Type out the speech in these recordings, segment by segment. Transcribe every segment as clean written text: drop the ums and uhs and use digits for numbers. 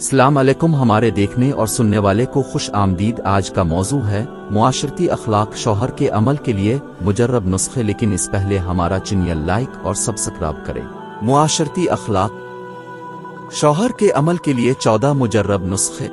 अस्सलाम अलैकुम। हमारे देखने और सुनने वाले को खुश आमदीद। आज का मौजू है मुआशरती अखलाक शौहर के अमल के लिए मुजर्रब नुस्खे। लेकिन इस पहले हमारा चैनल लाइक और सब्सक्राइब करें। मुआशरती अखलाक शौहर के अमल के लिए 14 मुजर्रब नुस्खे।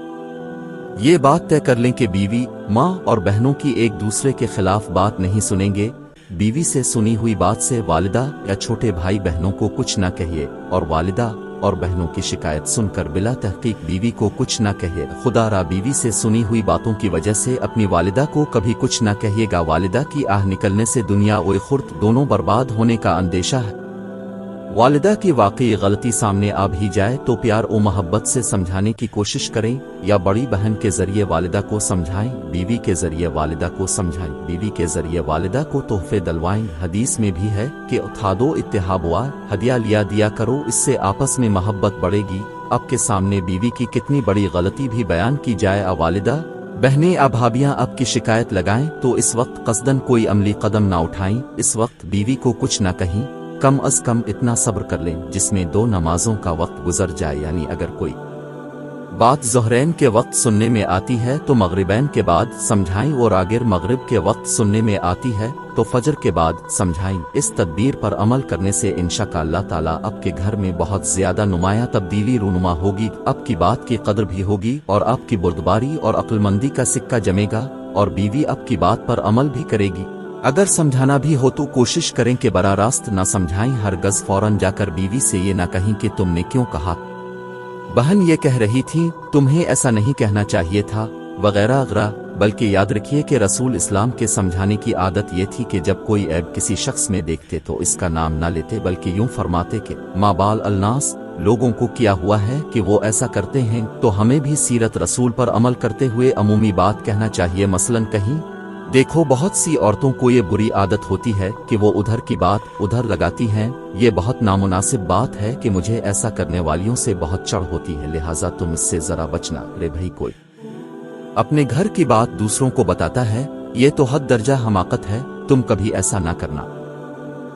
ये बात तय कर लें कि बीवी, माँ और बहनों की एक दूसरे के खिलाफ बात नहीं सुनेंगे। बीवी से सुनी हुई बात से वालिदा या छोटे भाई बहनों को कुछ न कहिए, और वालिदा और बहनों की शिकायत सुनकर बिला तहकीक बीवी को कुछ न कहिए। खुदारा बीवी से सुनी हुई बातों की वजह से अपनी वालिदा को कभी कुछ न कहिएगा। वालिदा की आह निकलने से दुनिया और खुर्त दोनों बर्बाद होने का अंदेशा है। वालिदा की वाकई गलती सामने आ भी जाए तो प्यार और मोहब्बत से समझाने की कोशिश करें, या बड़ी बहन के जरिए वालिदा को समझाएं, बीवी के जरिए वालिदा को समझाएं, बीवी के जरिए वालिदा को तोहफे दिलवाएं। हदीस में भी है कि उठादो इत्तेहाबुआ, हदिया लिया दिया करो, इससे आपस में मोहब्बत बढ़ेगी। अब के सामने बीवी की कितनी बड़ी गलती भी बयान की जाए, वालिदा, बहनें या भाभियां अब की शिकायत लगाएं तो इस वक्त कस्दन कोई अमली कदम ना उठाएं। इस वक्त बीवी को कुछ ना कहीं, कम अज कम इतना सब्र कर लें जिसमें 2 नमाजों का वक्त गुजर जाए। यानी अगर कोई बात ज़ोहरैन के वक्त सुनने में आती है तो मगरिबैन के बाद समझाएं, और अगर मगरिब के वक्त सुनने में आती है तो फजर के बाद समझाएं। इस तदबीर पर अमल करने से इंशाअल्लाह अल्लाह ताला आपके घर में बहुत ज्यादा नुमाया तब्दीली रूनुमा होगी। आपकी बात की कदर भी होगी और आपकी बुर्दबारी और अक्लमंदी का सिक्का जमेगा, और बीवी आपकी बात पर अमल भी करेगी। अगर समझाना भी हो तो कोशिश करें कि बरा रास्त ना समझाएं। हरगज़ फौरन जाकर बीवी से ये ना कहीं कि तुमने क्यों कहा, बहन ये कह रही थी, तुम्हें ऐसा नहीं कहना चाहिए था, वगैरह वगैरह। बल्कि याद रखिए कि रसूल इस्लाम के समझाने की आदत ये थी कि जब कोई ऐब किसी शख्स में देखते तो इसका नाम ना लेते, बल्कि यूं फरमाते कि माबाल अलनास, लोगों को किया हुआ है कि वो ऐसा करते हैं, तो हमें भी सीरत रसूल पर अमल करते हुए अमूमी बात कहना चाहिए। मसलन कहीं देखो, बहुत सी औरतों को ये बुरी आदत होती है कि वो उधर की बात उधर लगाती हैं। ये बहुत नामुनासिब बात है कि मुझे ऐसा करने वालियों से बहुत चढ़ होती है, लिहाजा तुम इससे जरा बचना। रे भाई, कोई अपने घर की बात दूसरों को बताता है, ये तो हद दर्जा हमाकत है, तुम कभी ऐसा ना करना,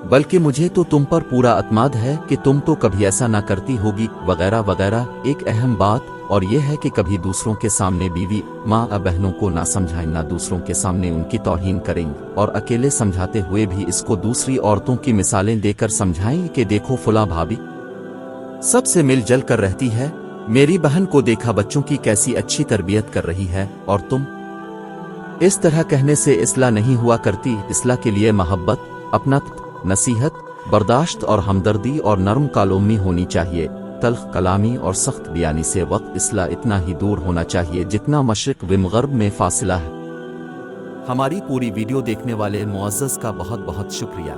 बल्कि मुझे तो तुम पर पूरा अतमाद है कि तुम तो कभी ऐसा ना करती होगी, वगैरह वगैरह। एक अहम बात और यह है कि कभी दूसरों के सामने बीवी, माँ या बहनों को ना समझाएं, ना दूसरों के सामने उनकी तौहीन करें, और अकेले समझाते हुए भी इसको दूसरी औरतों की मिसालें देकर समझाएं कि देखो फुला भाभी सबसे मिल जल कर रहती है, मेरी बहन को देखा बच्चों की कैसी अच्छी तरबियत कर रही है, और तुम। इस तरह कहने से इस्लाह नहीं हुआ करती। इस्लाह के लिए मोहब्बत, अपनापन, नसीहत, बर्दाश्त और हमदर्दी और नरम कालोमी होनी चाहिए। तल्ख कलामी और सख्त बयानी से वक्त इस्लाह इतना ही दूर होना चाहिए जितना मशरिक व मग़रिब में फासिला है। हमारी पूरी वीडियो देखने वाले मुअज़्ज़ज़ का बहुत बहुत शुक्रिया।